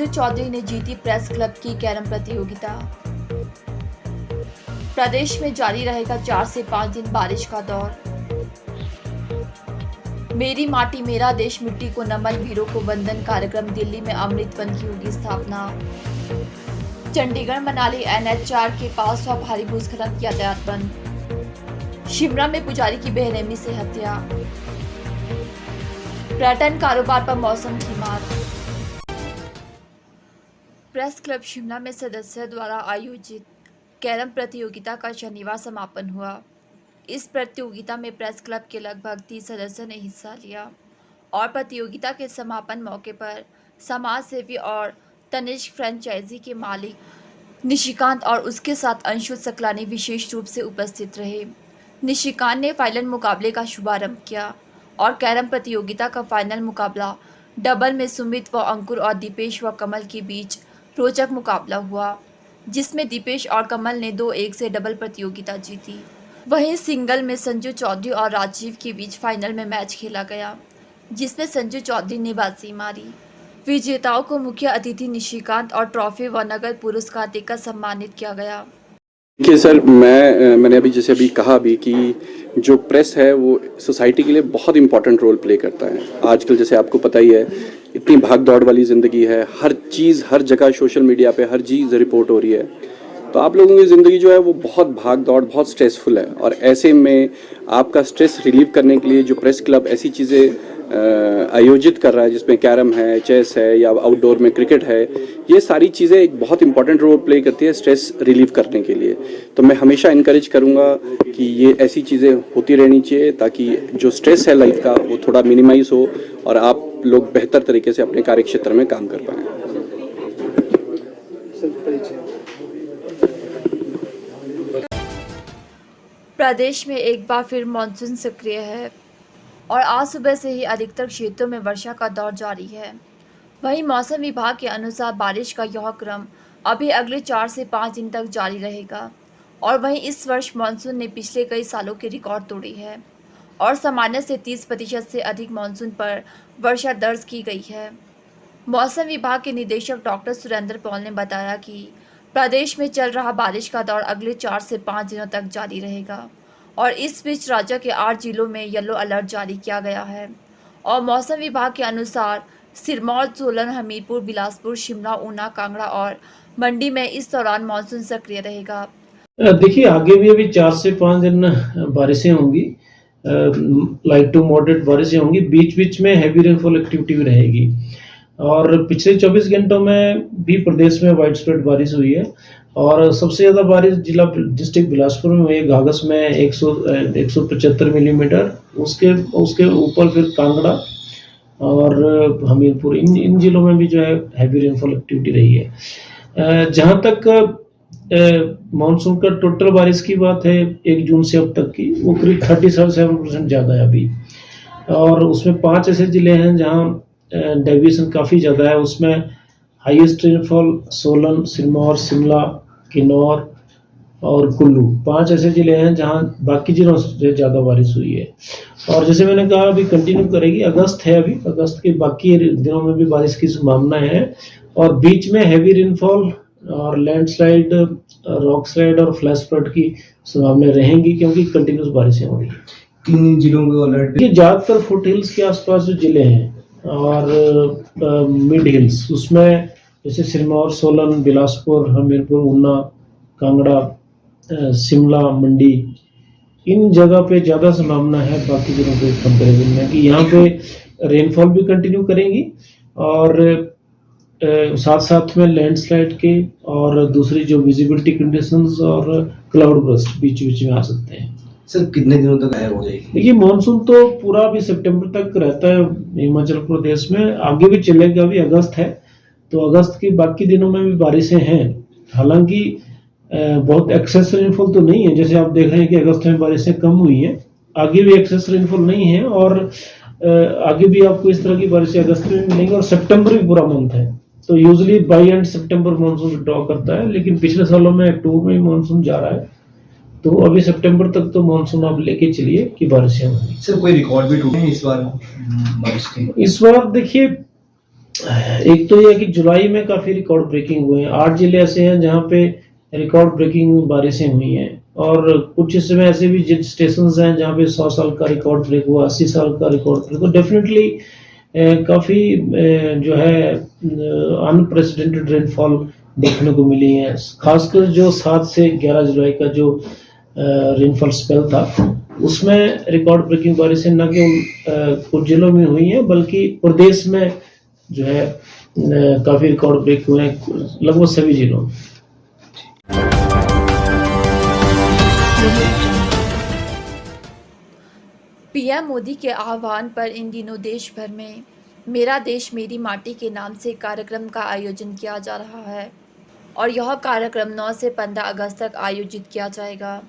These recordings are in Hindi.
चौधरी ने जीती प्रेस क्लब की कैरम प्रतियोगिता। प्रदेश में जारी रहेगा 4 से 5 दिन बारिश का दौर। मेरी माटी मेरा देश मिट्टी को नमन वीरों को वंदन कार्यक्रम दिल्ली में अमृत वन की होगी स्थापना। चंडीगढ़ मनाली NH4 के पास हुआ भारी भूस्खलन, यातायात बंद। शिमला में पुजारी की बेरहमी से हत्या। पर्यटन कारोबार पर मौसम की मार। प्रेस क्लब शिमला में सदस्यों द्वारा आयोजित कैरम प्रतियोगिता का शनिवार समापन हुआ। इस प्रतियोगिता में प्रेस क्लब के लगभग 30 सदस्यों ने हिस्सा लिया और प्रतियोगिता के समापन मौके पर समाज सेवी और तनिष्क फ्रेंचाइजी के मालिक निशिकांत और उसके साथ अंशुल सकलानी विशेष रूप से उपस्थित रहे। निशिकांत ने फाइनल मुकाबले का शुभारंभ किया और कैरम प्रतियोगिता का फाइनल मुकाबला डबल में सुमित व अंकुर और दीपेश व कमल के बीच रोचक मुकाबला हुआ, जिसमें दीपेश और कमल ने 2-1 से डबल प्रतियोगिता जीती। वहीं सिंगल में संजू चौधरी और राजीव के बीच फाइनल में मैच खेला गया, जिसमें संजू चौधरी ने बाजी मारी। विजेताओं को मुख्य अतिथि निशिकांत और ट्रॉफी व नगद पुरस्कार देकर सम्मानित किया गया। देखिए सर, मैंने अभी कहा कि जो प्रेस है वो सोसाइटी के लिए बहुत इंपॉर्टेंट रोल प्ले करता है। आजकल जैसे आपको पता ही है, इतनी भाग दौड़ वाली ज़िंदगी है, हर चीज़ हर जगह सोशल मीडिया पे हर चीज़ रिपोर्ट हो रही है, तो आप लोगों की ज़िंदगी जो है वो बहुत भाग दौड़ बहुत स्ट्रेसफुल है। और ऐसे में आपका स्ट्रेस रिलीव करने के लिए जो प्रेस क्लब ऐसी चीज़ें आयोजित कर रहा है, जिसमें कैरम है, चेस है या आउटडोर में क्रिकेट है, ये सारी चीज़ें एक बहुत इंपॉर्टेंट रोल प्ले करती है स्ट्रेस रिलीव करने के लिए। तो मैं हमेशा इनकरेज करूँगा कि ये ऐसी चीज़ें होती रहनी चाहिए, ताकि जो स्ट्रेस है लाइफ का वो थोड़ा मिनिमाइज हो और आप लोग बेहतर तरीके से अपने कार्य क्षेत्र में काम कर पाएँ। प्रदेश में एक बार फिर मानसून सक्रिय है और आज सुबह से ही अधिकतर क्षेत्रों में वर्षा का दौर जारी है। वहीं मौसम विभाग के अनुसार बारिश का यह क्रम अभी अगले 4 से 5 दिन तक जारी रहेगा। और वहीं इस वर्ष मानसून ने पिछले कई सालों के रिकॉर्ड तोड़े हैं और सामान्य से 30% से अधिक मानसून पर वर्षा दर्ज की गई है। मौसम विभाग के निदेशक डॉक्टर सुरेंद्र पॉल ने बताया कि प्रदेश में चल रहा बारिश का दौर अगले 4 से 5 दिनों तक जारी रहेगा और इस बीच राज्य के 8 जिलों में येलो अलर्ट जारी किया गया है। और मौसम विभाग के अनुसार सिरमौर, सोलन, हमीरपुर, बिलासपुर, शिमला, ऊना, कांगड़ा और मंडी में इस दौरान मानसून सक्रिय रहेगा। देखिए, आगे भी अभी 4 से 5 दिन बारिशें होंगी, लाइट टू मॉडरेट बारिशें होंगी, बीच बीच में हैवी रेनफॉल एक्टिविटी भी रहेगी। और पिछले 24 घंटों में भी प्रदेश में वाइड स्प्रेड बारिश हुई है और सबसे ज़्यादा बारिश डिस्ट्रिक्ट बिलासपुर में हुई, घाघस में 175 मिलीमीटर, उसके ऊपर फिर कांगड़ा और हमीरपुर, इन जिलों में भी जो है हैवी रेनफॉल एक्टिविटी रही है। जहाँ तक मानसून का टोटल बारिश की बात है 1 जून से अब तक की, वो करीब 37% ज़्यादा है अभी। और उसमें 5 ऐसे ज़िले हैं जहाँ डेविएशन काफ़ी ज़्यादा है। उसमें हाईएस्ट रेनफॉल सोलन, सिरमौर, शिमला, किन्नौर और कुल्लू, 5 ऐसे ज़िले हैं जहाँ बाकी जिलों से ज़्यादा बारिश हुई है। और जैसे मैंने कहा अभी कंटिन्यू करेगी, अगस्त है, अभी अगस्त के बाकी दिनों में भी बारिश की संभावना है और बीच में हैवी रेनफॉल और लैंडस्लाइड, रॉक स्लाइड और फ्लैश फ्लड की संभावना रहेंगी, क्योंकि कंटिन्यूस बारिशें हो रही हैं। किन जिलों को अलर्ट? ये ज़्यादातर फुट हिल्स के आसपास जो जिले हैं और मिड हिल्स, उसमें जैसे सिरमौर, सोलन, बिलासपुर, हमीरपुर, ऊना, कांगड़ा, शिमला, मंडी, इन जगह पे ज़्यादा संभावना है बाकी जिलों के कंपेरिजन में कि यहाँ पे रेनफॉल भी कंटिन्यू करेंगी और साथ साथ में लैंडस्लाइड के और दूसरी जो विजिबिलिटी कंडीशंस और क्लाउड बर्स्ट बीच बीच में आ सकते हैं। सर, कितने दिनों तक गायब हो जाएगी? देखिए, मानसून तो पूरा अभी सितंबर तक रहता है हिमाचल प्रदेश में, आगे भी चलेगा। अभी अगस्त है तो अगस्त के बाकी दिनों में भी बारिशें हैं। हालांकि बहुत एक्सेस रेनफॉल तो नहीं है, जैसे आप देख रहे हैं कि अगस्त में बारिशें कम हुई हैं, आगे भी एक्सेस रेनफॉल नहीं है और आगे भी आपको इस तरह की बारिशें अगस्त में मिलेंगी। और सितंबर भी पूरा मंथ है, तो usually by and September monsoon draw करता है, लेकिन पिछले सालों में अक्टूबर में मानसून जा रहा है, तो अभी सितंबर तक तो मानसून आप लेके चलिए कि बारिशें होंगी। सर, कोई रिकॉर्ड भी टूटे हैं इस बार बारिश के? इस बार देखिए एक तो ये है कि जुलाई में काफ़ी रिकॉर्ड ब्रेकिंग हुए हैं। 8 जिले ऐसे हैं जहाँ पे रिकॉर्ड ब्रेकिंग बारिशें हुई हैं और कुछ इसमें ऐसे भी जिन स्टेशंस हैं जहाँ पे 100 साल का रिकॉर्ड ब्रेक हुआ, 80 साल का रिकॉर्ड ब्रेक, तो डेफिनेटली काफ़ी जो है अनप्रेसिडेंटेड रेनफॉल देखने को मिली है। खासकर जो 7 से 11 जुलाई का जो रेनफॉल स्पेल था, उसमें रिकॉर्ड ब्रेकिंग बारिशें न केवल कुछ जिलों में हुई हैं बल्कि प्रदेश में जो है काफ़ी रिकॉर्ड ब्रेक हुए हैं लगभग सभी जिलों में। पीएम मोदी के आह्वान पर इन दिनों देश भर में मेरा देश मेरी माटी के नाम से कार्यक्रम का आयोजन किया जा रहा है और यह कार्यक्रम 9 से 15 अगस्त तक आयोजित किया जाएगा,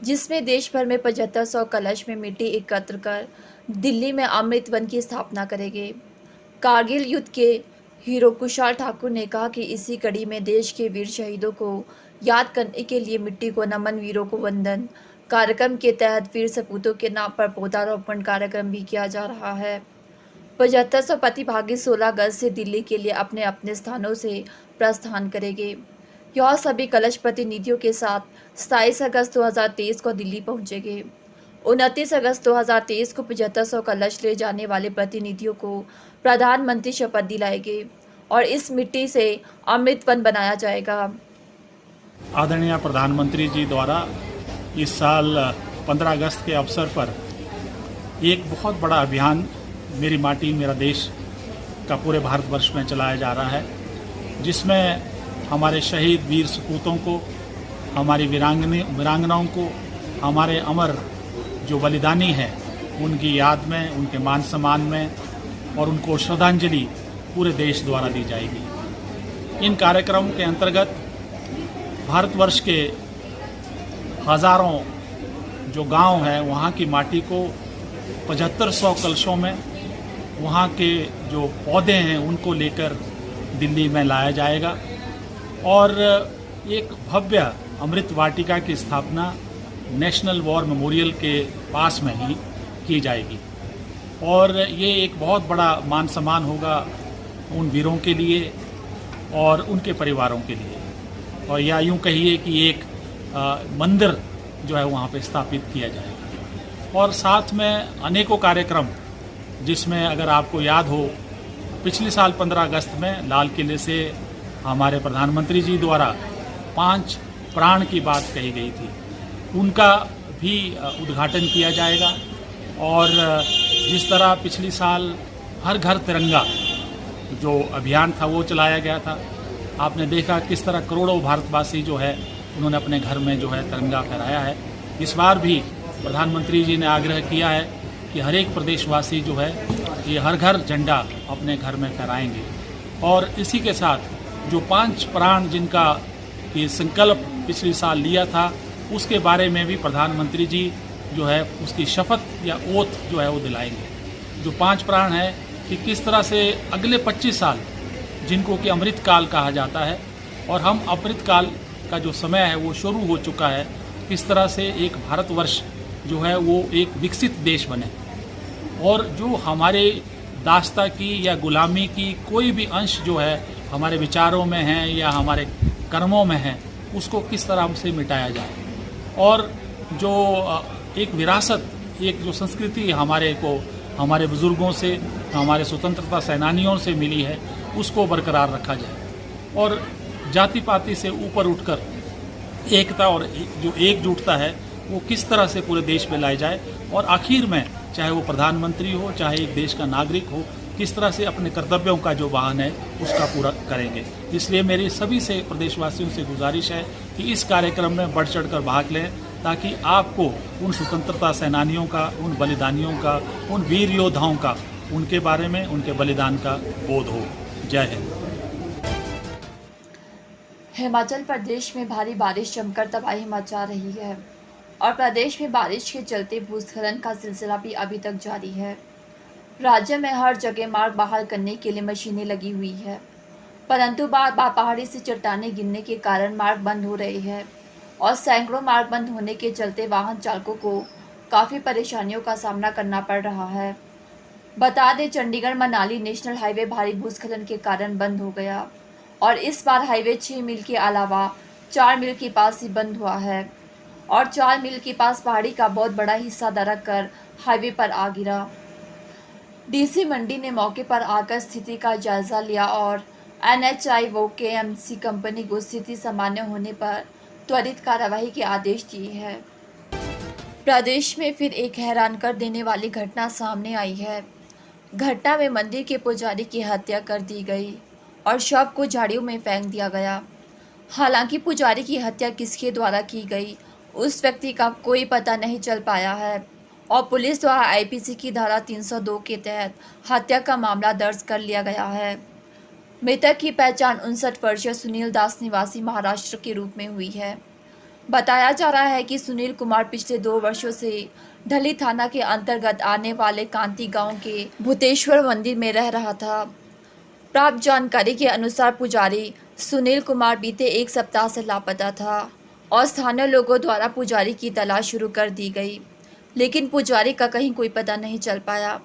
जिसमें देश भर में 7500 कलश में मिट्टी एकत्र कर दिल्ली में अमृत वन की स्थापना करेंगे। कारगिल युद्ध के हीरो कुशाल ठाकुर ने कहा कि इसी कड़ी में देश के वीर शहीदों को याद करने के लिए मिट्टी को नमन वीरों को वंदन कार्यक्रम के तहत वीर सपूतों के नाम पर पौधारोपण कार्यक्रम भी किया जा रहा है। 7500 प्रतिभागी 16 अगस्त से दिल्ली के लिए अपने अपने स्थानों से प्रस्थान करेंगे। यह सभी कलश प्रतिनिधियों के साथ 27 अगस्त 2023 को दिल्ली पहुंचेंगे। 29 अगस्त 2023 को 7500 कलश ले जाने वाले प्रतिनिधियों को प्रधानमंत्री शपथ दिलाएंगे और इस मिट्टी से अमृत वन बनाया जाएगा। आदरणीय प्रधानमंत्री जी द्वारा इस साल 15 अगस्त के अवसर पर एक बहुत बड़ा अभियान मेरी माटी मेरा देश का पूरे भारतवर्ष में चलाया जा रहा है, जिसमें हमारे शहीद वीर सपूतों को, हमारी वीरांगनाओं को, हमारे अमर जो बलिदानी हैं उनकी याद में, उनके मान सम्मान में और उनको श्रद्धांजलि पूरे देश द्वारा दी जाएगी। इन कार्यक्रम के अंतर्गत भारतवर्ष के हज़ारों जो गांव हैं वहाँ की माटी को 7500 कलशों में, वहाँ के जो पौधे हैं उनको लेकर दिल्ली में लाया जाएगा और एक भव्य अमृत वाटिका की स्थापना नेशनल वॉर मेमोरियल के पास में ही की जाएगी और ये एक बहुत बड़ा मान सम्मान होगा उन वीरों के लिए और उनके परिवारों के लिए, और या यूँ कहिए कि एक मंदिर जो है वहाँ पे स्थापित किया जाएगा। और साथ में अनेकों कार्यक्रम, जिसमें अगर आपको याद हो पिछले साल 15 अगस्त में लाल किले से हमारे प्रधानमंत्री जी द्वारा 5 प्राण की बात कही गई थी, उनका भी उद्घाटन किया जाएगा। और जिस तरह पिछली साल हर घर तिरंगा जो अभियान था वो चलाया गया था, आपने देखा किस तरह करोड़ों भारतवासी जो है उन्होंने अपने घर में जो है तिरंगा फहराया है। इस बार भी प्रधानमंत्री जी ने आग्रह किया है कि हर एक प्रदेशवासी जो है ये हर घर झंडा अपने घर में फहराएंगे। और इसी के साथ जो 5 प्राण जिनका ये संकल्प पिछले साल लिया था, उसके बारे में भी प्रधानमंत्री जी जो है उसकी शपथ या ओथ जो है वो दिलाएंगे। जो 5 प्राण है कि किस तरह से अगले 25 साल जिनको कि अमृत काल कहा जाता है, और हम अमृत काल का जो समय है वो शुरू हो चुका है, किस तरह से एक भारतवर्ष जो है वो एक विकसित देश बने और जो हमारे दास्ता की या गुलामी की कोई भी अंश जो है हमारे विचारों में है या हमारे कर्मों में है, उसको किस तरह हमसे मिटाया जाए। और जो एक विरासत, एक जो संस्कृति हमारे बुज़ुर्गों से, हमारे स्वतंत्रता सेनानियों से मिली है, उसको बरकरार रखा जाए और जाति पाति से ऊपर उठकर एकता और जो एकजुटता है वो किस तरह से पूरे देश में लाई जाए। और आखिर में चाहे वो प्रधानमंत्री हो, चाहे एक देश का नागरिक हो, किस तरह से अपने कर्तव्यों का जो वाहन है उसका पूरा करेंगे। इसलिए मेरी सभी से प्रदेशवासियों से गुजारिश है कि इस कार्यक्रम में बढ़ चढ़ कर भाग लें, ताकि आपको उन स्वतंत्रता सेनानियों का, उन बलिदानियों का, उन वीर योद्धाओं का, उनके बारे में, उनके बलिदान का बोध हो। जय हिंद। हिमाचल प्रदेश में भारी बारिश जमकर तबाही मचा रही है और प्रदेश में बारिश के चलते भूस्खलन का सिलसिला भी अभी तक जारी है। राज्य में हर जगह मार्ग बहाल करने के लिए मशीनें लगी हुई है, परंतु बार बार पहाड़ी से चट्टानें गिरने के कारण मार्ग बंद हो रहे हैं और सैकड़ों मार्ग बंद होने के चलते वाहन चालकों को काफ़ी परेशानियों का सामना करना पड़ रहा है। बता दें, चंडीगढ़ मनाली नेशनल हाईवे भारी भूस्खलन के कारण बंद हो गया और इस बार हाईवे 6 मील के अलावा 4 मील के पास ही बंद हुआ है और 4 मील के पास पहाड़ी का बहुत बड़ा हिस्सा दरक कर हाईवे पर आ गिरा। डीसी मंडी ने मौके पर आकर स्थिति का जायजा लिया और NHAI व KMC कंपनी को स्थिति सामान्य होने पर त्वरित कार्रवाई के आदेश दिए हैं। प्रदेश में फिर एक हैरान कर देने वाली घटना सामने आई है। घटना में मंदिर के पुजारी की हत्या कर दी गई और शव को झाड़ियों में फेंक दिया गया। हालांकि पुजारी की हत्या किसके द्वारा की गई उस व्यक्ति का कोई पता नहीं चल पाया है और पुलिस द्वारा IPC की धारा 302 के तहत हत्या का मामला दर्ज कर लिया गया है। मृतक की पहचान 59 वर्षीय सुनील दास निवासी महाराष्ट्र के रूप में हुई है। बताया जा रहा है कि सुनील कुमार पिछले 2 वर्षों से ढली थाना के अंतर्गत आने वाले कांति गांव के भूतेश्वर मंदिर में रह रहा था। प्राप्त जानकारी के अनुसार पुजारी सुनील कुमार बीते 1 सप्ताह से लापता था और स्थानीय लोगों द्वारा पुजारी की तलाश शुरू कर दी गई, लेकिन पुजारी का कहीं कोई पता नहीं चल पाया।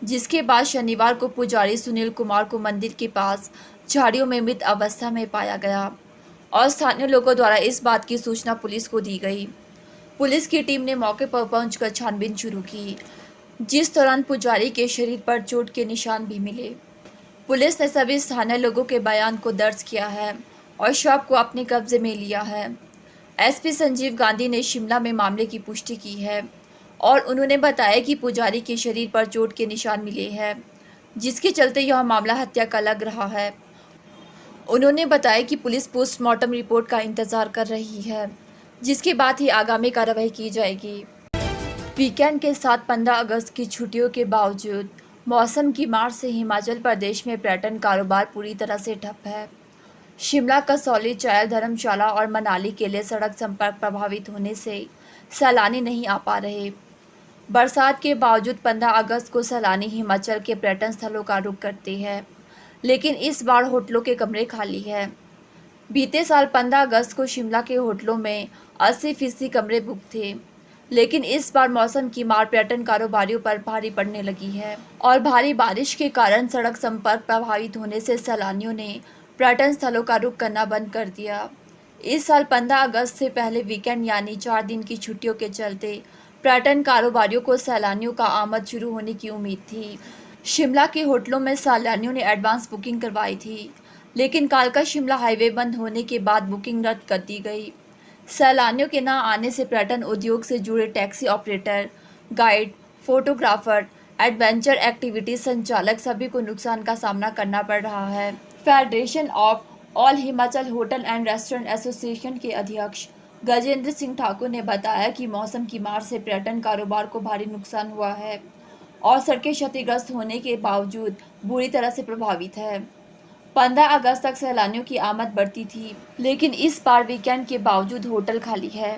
जिसके बाद शनिवार को पुजारी सुनील कुमार को मंदिर के पास झाड़ियों में मृत अवस्था में पाया गया और स्थानीय लोगों द्वारा इस बात की सूचना पुलिस को दी गई। पुलिस की टीम ने मौके पर पहुंचकर छानबीन शुरू की, जिस दौरान पुजारी के शरीर पर चोट के निशान भी मिले। पुलिस ने सभी स्थानीय लोगों के बयान को दर्ज किया है और शव को अपने कब्जे में लिया है। SP संजीव गांधी ने शिमला में मामले की पुष्टि की है और उन्होंने बताया कि पुजारी के शरीर पर चोट के निशान मिले हैं, जिसके चलते यह मामला हत्या का लग रहा है। उन्होंने बताया कि पुलिस पोस्टमार्टम रिपोर्ट का इंतजार कर रही है, जिसके बाद ही आगामी कार्रवाई की जाएगी। वीकेंड के साथ 15 अगस्त की छुट्टियों के बावजूद मौसम की मार से हिमाचल प्रदेश में पर्यटन कारोबार पूरी तरह से ठप है। शिमला, कसौली, चायल, धर्मशाला और मनाली के लिए सड़क संपर्क प्रभावित होने से सैलानी नहीं आ पा रहे। बरसात के बावजूद 15 अगस्त को सैलानी हिमाचल के पर्यटन स्थलों का रुख करते हैं, लेकिन इस बार होटलों के कमरे खाली हैं। बीते साल 15 अगस्त को शिमला के होटलों में 80% कमरे बुक थे, लेकिन इस बार मौसम की मार पर्यटन कारोबारियों पर भारी पड़ने लगी है और भारी बारिश के कारण सड़क संपर्क प्रभावित होने से सैलानियों ने पर्यटन स्थलों का रुख करना बंद कर दिया। इस साल 15 अगस्त से पहले वीकेंड यानी 4 दिन की छुट्टियों के चलते पर्यटन कारोबारियों को सैलानियों का आमद शुरू होने की उम्मीद थी। शिमला के होटलों में सैलानियों ने एडवांस बुकिंग करवाई थी, लेकिन कालका शिमला हाईवे बंद होने के बाद बुकिंग रद्द कर दी गई। सैलानियों के न आने से पर्यटन उद्योग से जुड़े taxi operator, guide, photographer, adventure activity संचालक सभी को नुकसान का सामना करना पड़ रहा है। Federation of all Himachal hotel and restaurant association के अध्यक्ष गजेंद्र सिंह ठाकुर ने बताया कि मौसम की मार से पर्यटन कारोबार को भारी नुकसान हुआ है और सड़कें क्षतिग्रस्त होने के बावजूद बुरी तरह से प्रभावित है। 15 अगस्त तक सैलानियों की आमद बढ़ती थी, लेकिन इस बार वीकेंड के बावजूद होटल खाली है।